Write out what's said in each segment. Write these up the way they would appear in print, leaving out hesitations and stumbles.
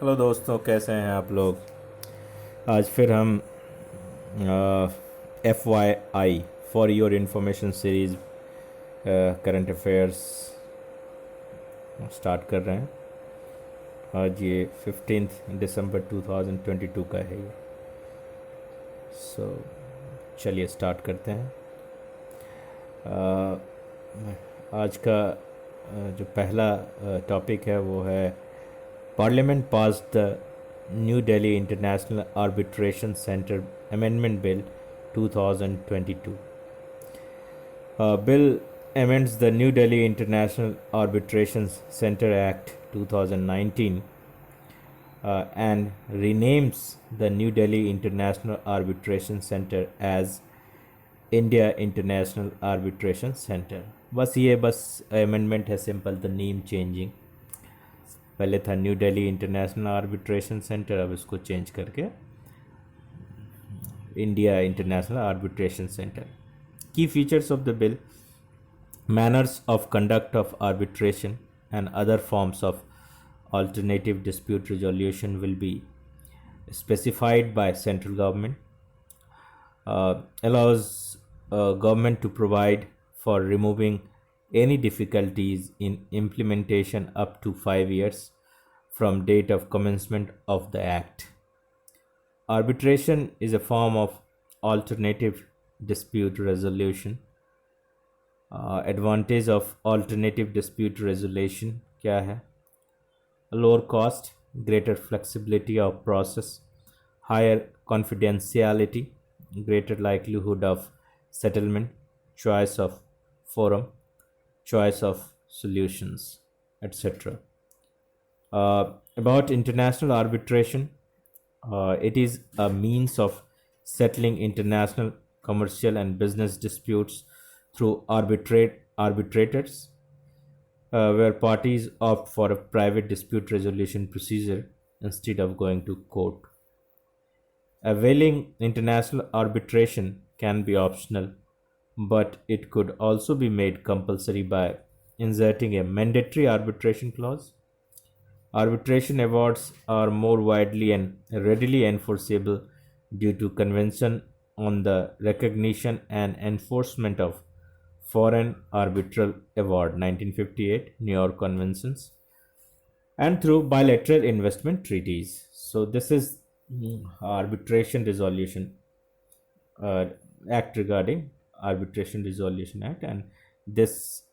Hello दोस्तों, कैसे हैं आप लोग। आज फिर हम FYI for your information series current affairs start कर रहे हैं। आज ये 15 दिसंबर 2022 का है ये। सो चलिए स्टार्ट करते हैं। आज का जो पहला टॉपिक है वो है parliament pass the new Delhi international arbitration centre amendment bill 2022. Bill amends the New Delhi International Arbitration Center Act 2019 and renames the New Delhi International Arbitration Center as India international arbitration centre. बस amendment है, simple, the name changing. पहले था new Delhi international arbitration centre, अब इसको change करके India international arbitration centre. की features of the bill: manners of conduct of arbitration and other forms of alternative dispute resolution will be specified by central government, allows government to provide for removing any difficulties in implementation up to 5 years from date of commencement of the act. Arbitration is a form of alternative dispute resolution. Advantage of alternative dispute resolution क्या है? Lower cost, greater flexibility of process, higher confidentiality, greater likelihood of settlement, choice of forum, choice of solutions, etc. About international arbitration, it is a means of settling international commercial and business disputes through arbitrators, where parties opt for a private dispute resolution procedure instead of going to court. Availing international arbitration can be optional, but it could also be made compulsory by inserting a mandatory arbitration clause. Arbitration awards are more widely and readily enforceable due to Convention on the Recognition and Enforcement of Foreign Arbitral Award 1958, New York Conventions, and through bilateral investment treaties. So this is arbitration resolution act, regarding arbitration resolution act, and this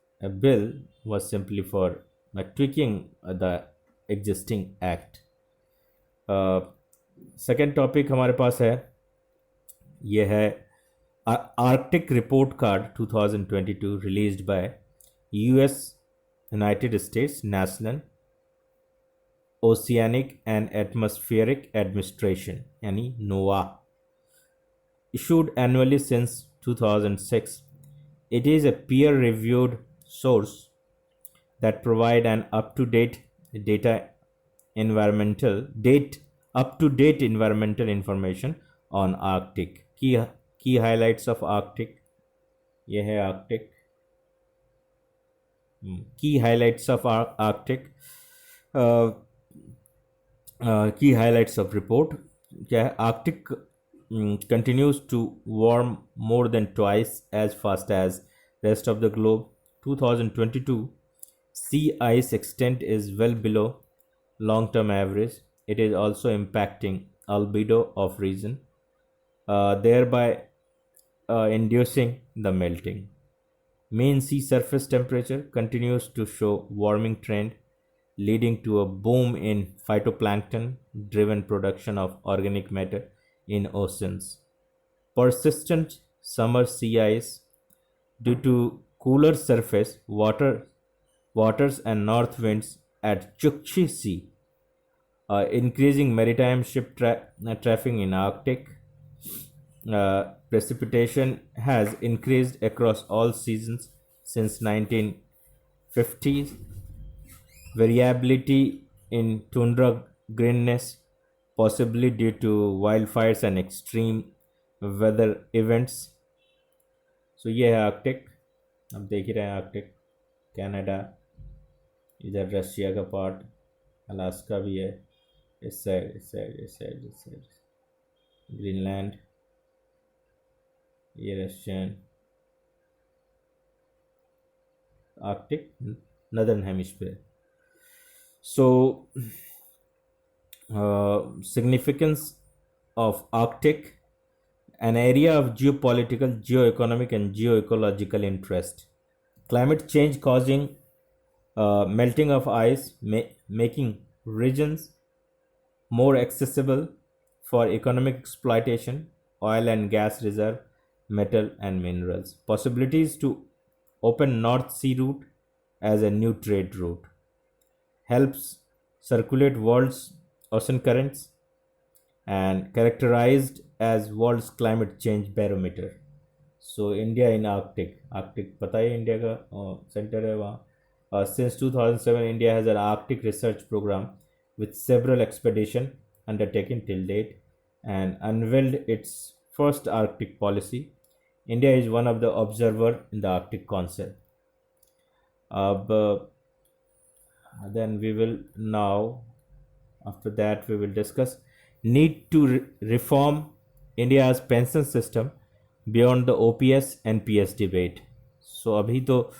bill was simply for tweaking the existing act. Second topic हमारे पास है, ये है Arctic Report Card 2022 released by US United States National Oceanic and Atmospheric Administration यानी NOAA, issued annually since 2006. It is a peer-reviewed source that provide an up-to-date environmental information on Arctic. Key highlights of Arctic. ये है Arctic. Key highlights of Arctic. Key highlights of report. क्या है? Arctic continues to warm more than twice as fast as rest of the globe. 2022 sea ice extent is well below long-term average. It is also impacting albedo of region, thereby inducing the melting. Main sea surface temperature continues to show warming trend, leading to a boom in phytoplankton driven production of organic matter in oceans. Persistent summer sea ice due to cooler surface waters and north winds at Chukchi Sea, increasing maritime ship traffic in Arctic. Precipitation has increased across all seasons since 1950s. Variability in tundra greenness, possibly due to wildfires and extreme weather events. So ये है Arctic, आप देख ही रहे हैं Arctic, Canada, इधर Russia का part, Alaska भी है, Is said. Greenland, Eurasian, Arctic, Northern Hemisphere. So, significance of Arctic, an area of geopolitical, geoeconomic, and geoecological interest. Climate change causing melting of ice, making regions more accessible for economic exploitation, oil and gas reserve, metal and minerals. Possibilities to open North Sea route as a new trade route. Helps circulate world's ocean currents and characterized as world's climate change barometer. So India in Arctic पता है India का centre है वहाँ. Since 2007, India has an Arctic research program with several expeditions undertaken till date and unveiled its first Arctic policy. India is one of the observers in the Arctic Council. Then we will now, after that, we will discuss need to reform India's pension system beyond the OPS and PS debate. So अभी तो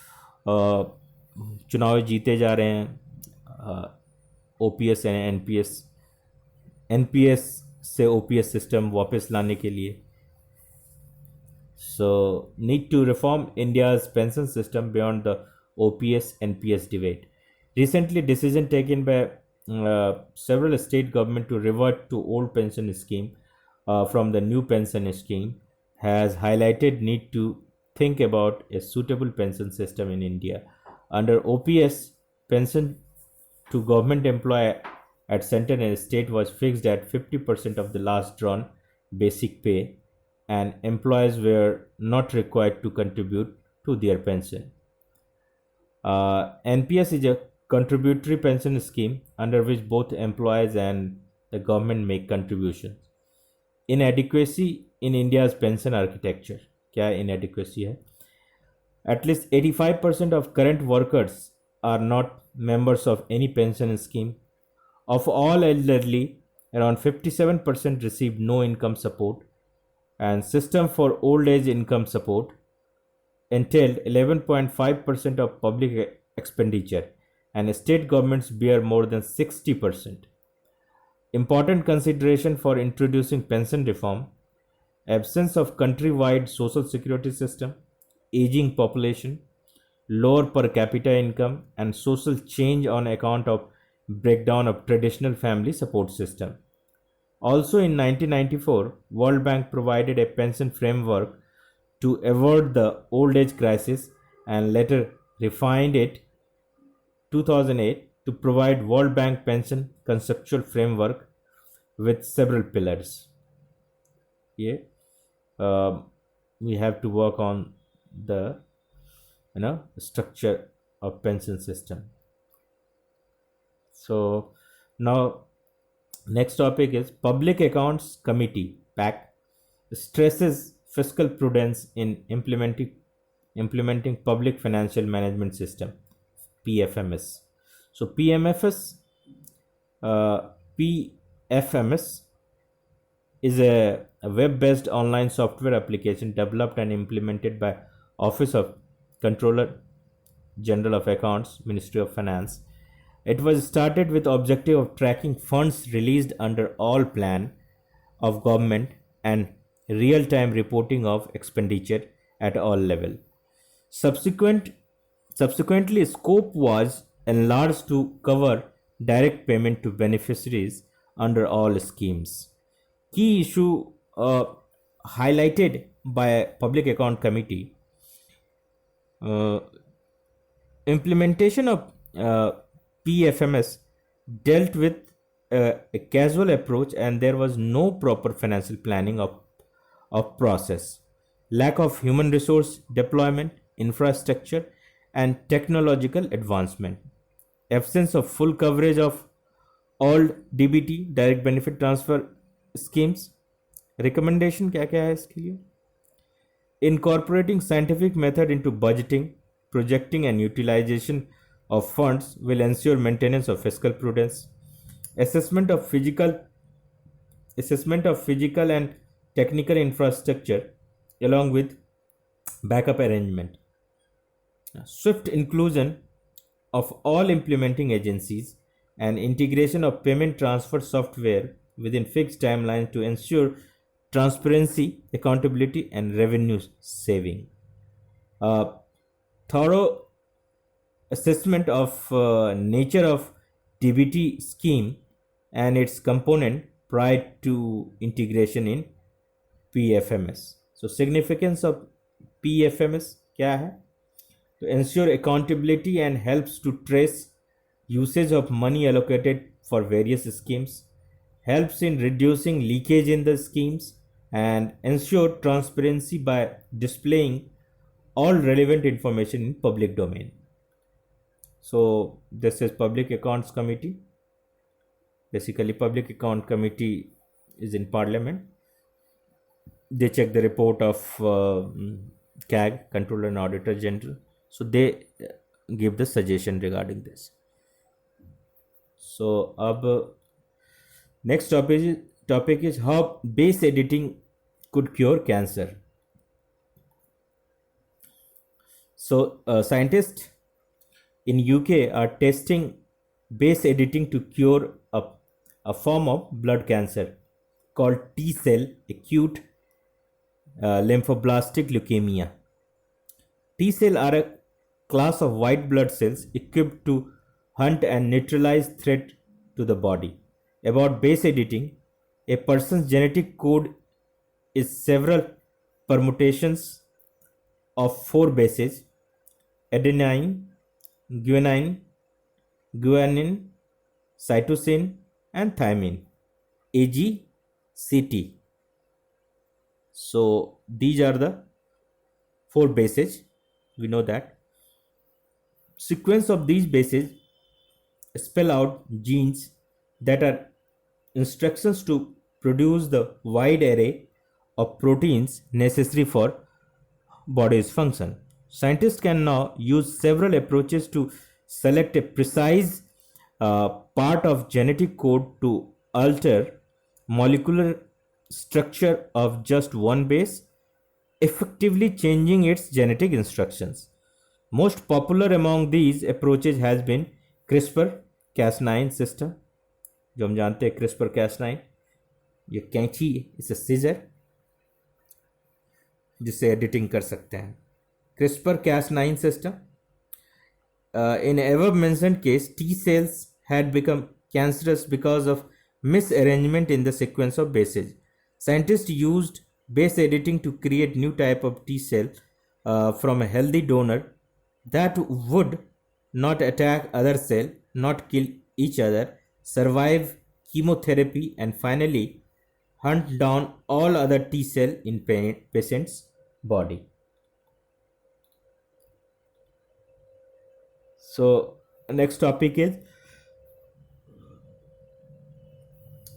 चुनाव जीते जा रहे हैं OPS and NPS से OPS system वापस लाने के लिए. So need to reform India's pension system beyond the OPS and PS debate. Recently, decision taken by several state government to revert to old pension scheme from the new pension scheme has highlighted need to think about a suitable pension system in India. Under OPS, pension to government employee at center and state was fixed at 50% of the last drawn basic pay, and employees were not required to contribute to their pension. NPS is a contributory pension scheme under which both employees and the government make contributions. Inadequacy in India's pension architecture. क्या inadequacy है? At least 85% of current workers are not members of any pension scheme. Of all elderly, around 57% receive no income support, and system for old age income support entailed 11.5% of public expenditure, and state governments bear more than 60%. Important consideration for introducing pension reform: absence of countrywide social security system, aging population, lower per capita income, and social change on account of breakdown of traditional family support system. Also in 1994, World Bank provided a pension framework to avert the old age crisis and later refined it 2008 to provide World Bank pension conceptual framework with several pillars. Yeah, we have to work on the structure of pension system. So now next topic is Public Accounts Committee PAC stresses fiscal prudence in implementing public financial management system PFMS. So PFMS is a web-based online software application developed and implemented by Office of Controller General of Accounts, Ministry of Finance. It was started with objective of tracking funds released under all plan of government and real-time reporting of expenditure at all level. Subsequently, scope was enlarged to cover direct payment to beneficiaries under all schemes. Key issue highlighted by Public Account Committee: implementation of PFMS dealt with a casual approach, and there was no proper financial planning of process, lack of human resource deployment, infrastructure, and technological advancement, absence of full coverage of all DBT direct benefit transfer schemes. Recommendation क्या क्या है इसके लिए? Incorporating scientific method into budgeting, projecting, and utilization of funds will ensure maintenance of fiscal prudence. assessment of physical and technical infrastructure along with backup arrangement, swift inclusion of all implementing agencies, and integration of payment transfer software within fixed timelines to ensure transparency, accountability, and revenue saving. Thorough assessment of nature of DBT scheme and its component prior to integration in PFMS. So significance of PFMS क्या है? To ensure accountability and helps to trace usage of money allocated for various schemes, helps in reducing leakage in the schemes, and ensure transparency by displaying all relevant information in public domain. So this is Public Accounts Committee. Basically, Public Account Committee is in Parliament. They check the report of CAG, Controller and Auditor General. So they give the suggestion regarding this. So next topic is how base editing could cure cancer. So scientists in UK are testing base editing to cure a form of blood cancer called T-cell acute lymphoblastic leukemia. T-cells are a class of white blood cells equipped to hunt and neutralize threat to the body. About base editing, a person's genetic code is several permutations of 4 bases: adenine, guanine, cytosine, and thymine, AGCT. So these are the 4 bases. We know that. Sequence of these bases spell out genes that are instructions to produce the wide array of proteins necessary for body's function. Scientists can now use several approaches to select a precise part of genetic code to alter molecular structure of just one base, effectively changing its genetic instructions. Most popular among these approaches has been CRISPR-Cas9 system. जो हम जानते हैं CRISPR-Cas9, ये कैंची, इसे scissor जिससे editing कर सकते हैं. CRISPR-Cas9 system. In above mentioned case, T cells had become cancerous because of misarrangement in the sequence of bases. Scientists used base editing to create new type of T cell from a healthy donor that would not attack other cell, not kill each other, survive chemotherapy, and finally hunt down all other T cell in patient's body. So next topic is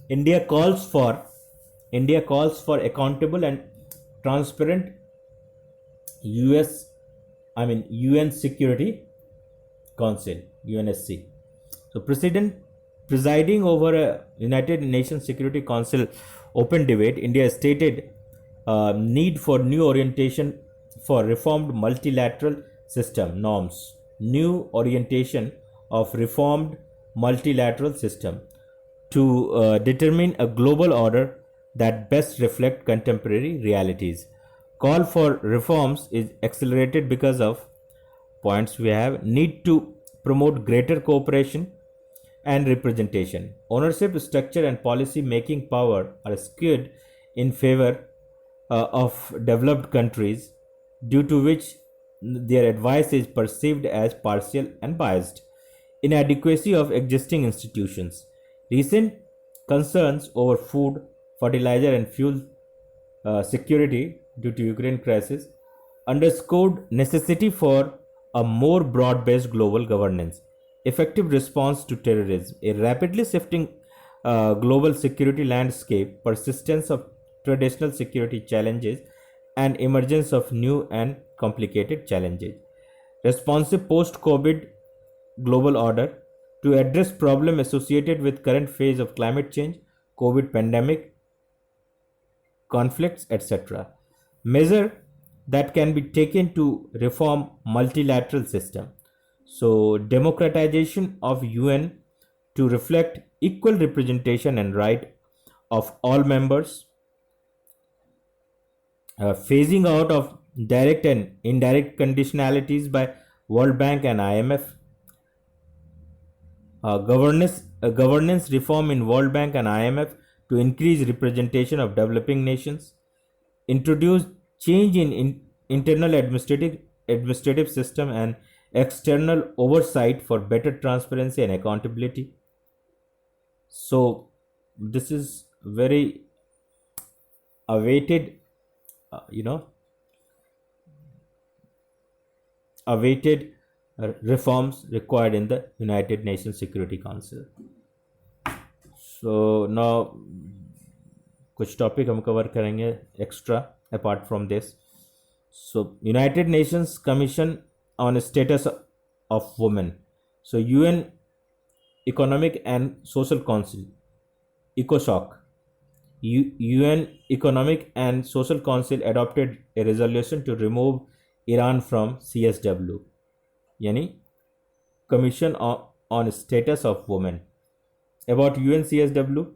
India calls for accountable and transparent UN Security Council, UNSC. So presiding over a United Nations Security Council open debate, India stated need for new orientation for reformed multilateral system norms. New orientation of reformed multilateral system to determine a global order that best reflect contemporary realities. Call for reforms is accelerated because of points we have: need to promote greater cooperation and representation. Ownership structure and policy making power are skewed in favor of developed countries, due to which their advice is perceived as partial and biased. Inadequacy of existing institutions. Recent concerns over food, fertilizer, and fuel security due to Ukraine crisis underscored necessity for a more broad-based global governance, effective response to terrorism, a rapidly shifting global security landscape, persistence of traditional security challenges, and emergence of new and complicated challenges. Responsive post-COVID global order, to address problem associated with current phase of climate change, COVID pandemic, conflicts, etc. Measure that can be taken to reform multilateral system. So democratization of UN to reflect equal representation and right of all members, phasing out of direct and indirect conditionalities by World Bank and IMF, governance reform in World Bank and IMF to increase representation of developing nations, introduce change in internal administrative system and external oversight for better transparency and accountability. So this is very awaited, you know, awaited reforms required in the United Nations Security Council. So now कुछ topic हम cover करेंगे extra apart from this. So United Nations Commission on Status of Women. So UN economic and social council इकोसॉक, UN Economic and Social Council adopted a resolution to remove Iran from CSW, yani Commission on Status of Women. About UN CSW,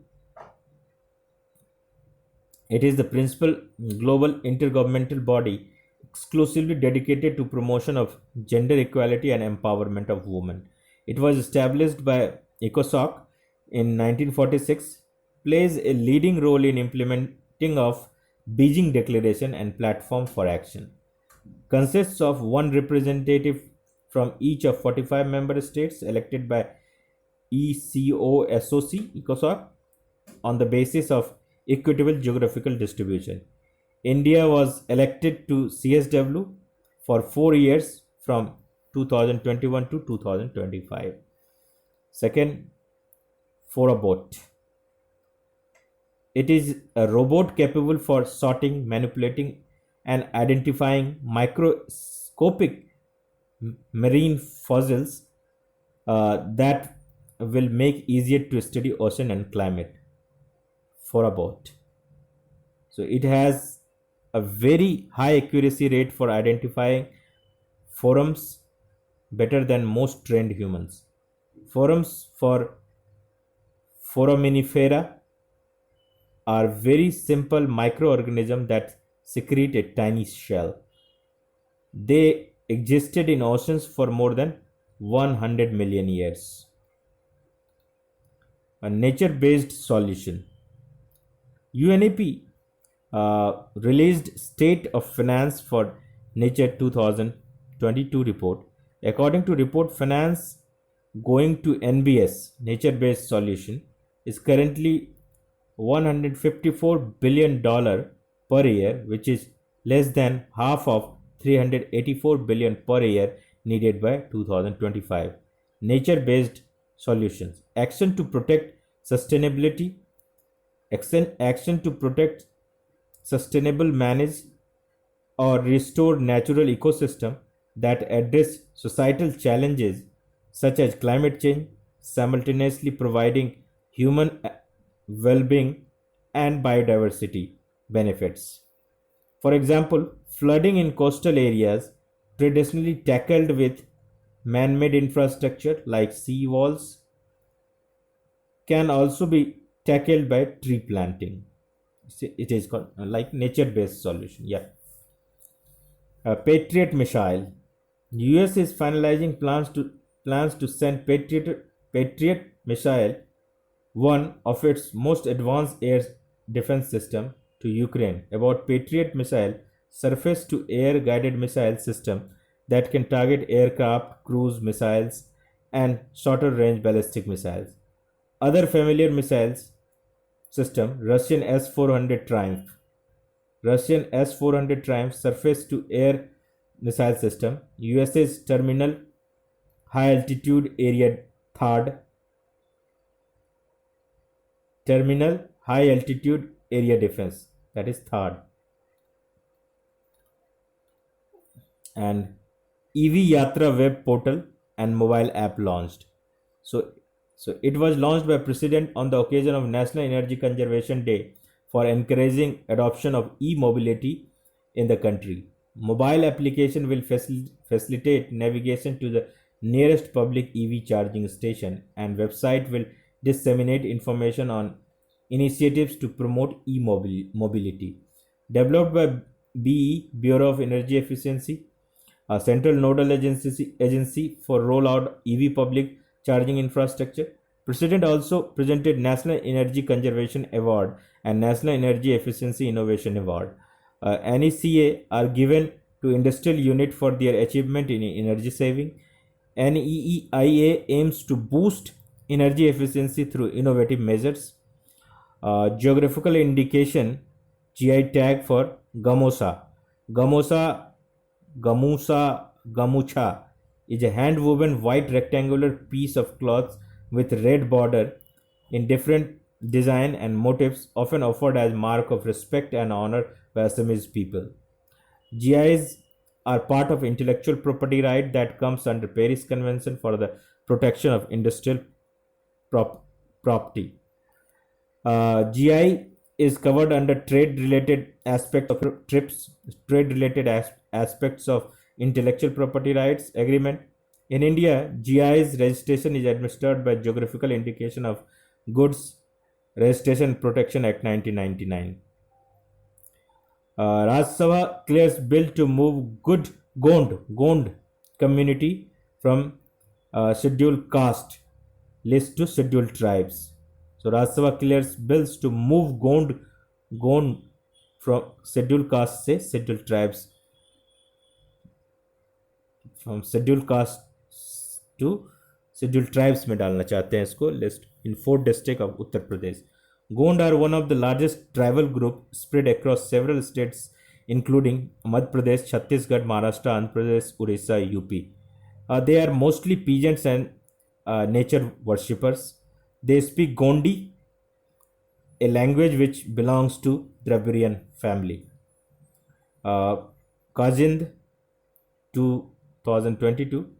it is the principal global intergovernmental body exclusively dedicated to promotion of gender equality and empowerment of women. It was established by ECOSOC in 1946, plays a leading role in implementing of Beijing Declaration and Platform for Action. Consists of one representative from each of 45 member states elected by ECOSOC on the basis of equitable geographical distribution. India was elected to CSW for 4 years from 2021 to 2025. Second, Forabot. It is a robot capable for sorting, manipulating, and identifying microscopic marine fossils that will make easier to study ocean and climate. Forabot. So it has a very high accuracy rate for identifying forams better than most trained humans. Forams for foraminifera are very simple microorganisms that secrete a tiny shell. They existed in oceans for more than 100 million years. A nature-based solution. UNEP released State of Finance for Nature 2022 report. According to report, finance going to NBS, nature-based solution, is currently $154 billion per year, which is less than half of $384 billion per year needed by 2025. Nature-based solutions. Action to protect sustainability. Action to protect, sustainable, manage, or restore natural ecosystem that address societal challenges such as climate change, simultaneously providing human well-being and biodiversity benefits. For example, flooding in coastal areas traditionally tackled with man-made infrastructure like sea walls can also be tackled by tree planting. It is called like nature-based solution. Yeah. Patriot missile. US is finalizing plans to send Patriot missile, one of its most advanced air defense system, to Ukraine. About Patriot missile, surface-to-air guided missile system that can target aircraft, cruise missiles, and shorter-range ballistic missiles. Other familiar missiles system, Russian S-400 Triumph. Russian S-400 Triumph surface-to-air missile system. USA's Terminal High Altitude Area THAAD. Terminal High Altitude Area Defense, that is THAAD. And EV Yatra web portal and mobile app launched. So, so it was launched by President on the occasion of National Energy Conservation Day for encouraging adoption of e-mobility in the country. Mobile application will facilitate navigation to the nearest public EV charging station, and website will disseminate information on initiatives to promote e-mobility. Developed by BE, Bureau of Energy Efficiency, a central nodal agency for rollout EV public charging infrastructure. President also presented National Energy Conservation Award and National Energy Efficiency Innovation Award. NECA are given to industrial unit for their achievement in energy saving. NEEIA aims to boost energy efficiency through innovative measures. Geographical indication GI tag for Gamosa. Gamosa Gamucha is a hand woven white rectangular piece of cloth with red border in different design and motifs, often offered as mark of respect and honor by Assamese people. GIs are part of intellectual property right that comes under Paris Convention for the protection of industrial property. GI is covered under trade related aspects of TRIPS, trade related aspects of intellectual property rights agreement. In India, GI's registration is administered by Geographical Indication of Goods Registration Protection Act 1999. Rajya Sabha clears bill to move Gond community from scheduled caste list to scheduled tribes. So Rajya Sabha clears bills to move Gond from scheduled caste से scheduled tribes, from scheduled caste to scheduled tribes में डालना चाहते हैं इसको list in 4 districts of Uttar Pradesh. Gond are one of the largest tribal group spread across several states including Madhya Pradesh, Chhattisgarh, Maharashtra, Andhra Pradesh, Orissa, UP. They are mostly peasants and nature worshippers. They speak Gondi, a language which belongs to Dravidian family. Kajind 2022.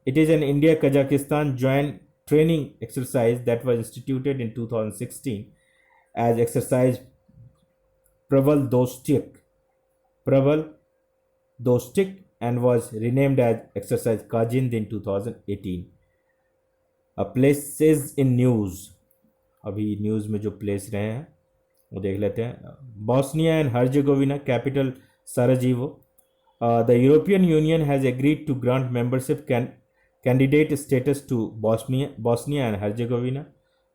It is an India-Kazakhstan joint training exercise that was instituted in 2016 as exercise Praval Dostik and was renamed as exercise Kajind in 2018. Places in news. अभी news में जो place रहे हैं वो देख लेते हैं. Bosnia and Herzegovina capital Sarajevo. The European Union has agreed to grant membership candidate status to Bosnia and Herzegovina.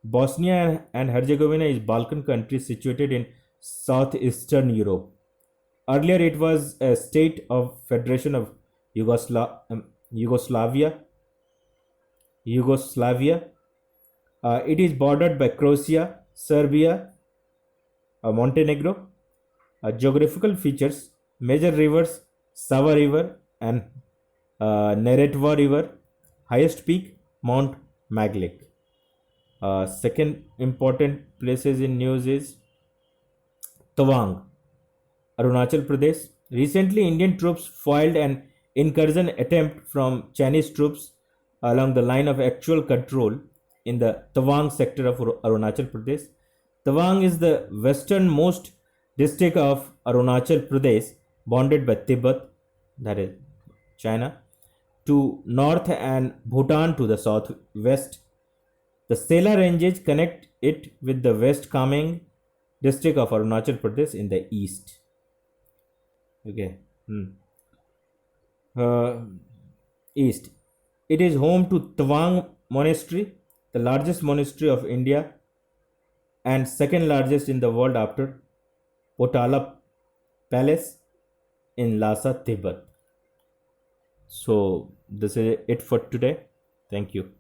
Bosnia and Herzegovina is Balkan country situated in southeastern Europe. Earlier it was a state of Federation of Yugoslavia. It is bordered by Croatia, Serbia, Montenegro. Geographical features: major rivers Sava River and Neretva River. Highest peak Mount Maglik. Second important places in news is Tawang, Arunachal Pradesh. Recently, Indian troops foiled an incursion attempt from Chinese troops along the line of actual control in the Tawang sector of Arunachal Pradesh. Tawang is the westernmost district of Arunachal Pradesh, bounded by Tibet, that is China, to north and Bhutan to the southwest. The Sela ranges connect it with the West Kameng district of Arunachal Pradesh in the east. Okay. East. It is home to Tawang Monastery, the largest monastery of India and second largest in the world after Potala Palace in Lhasa, Tibet. So this is it for today. Thank you.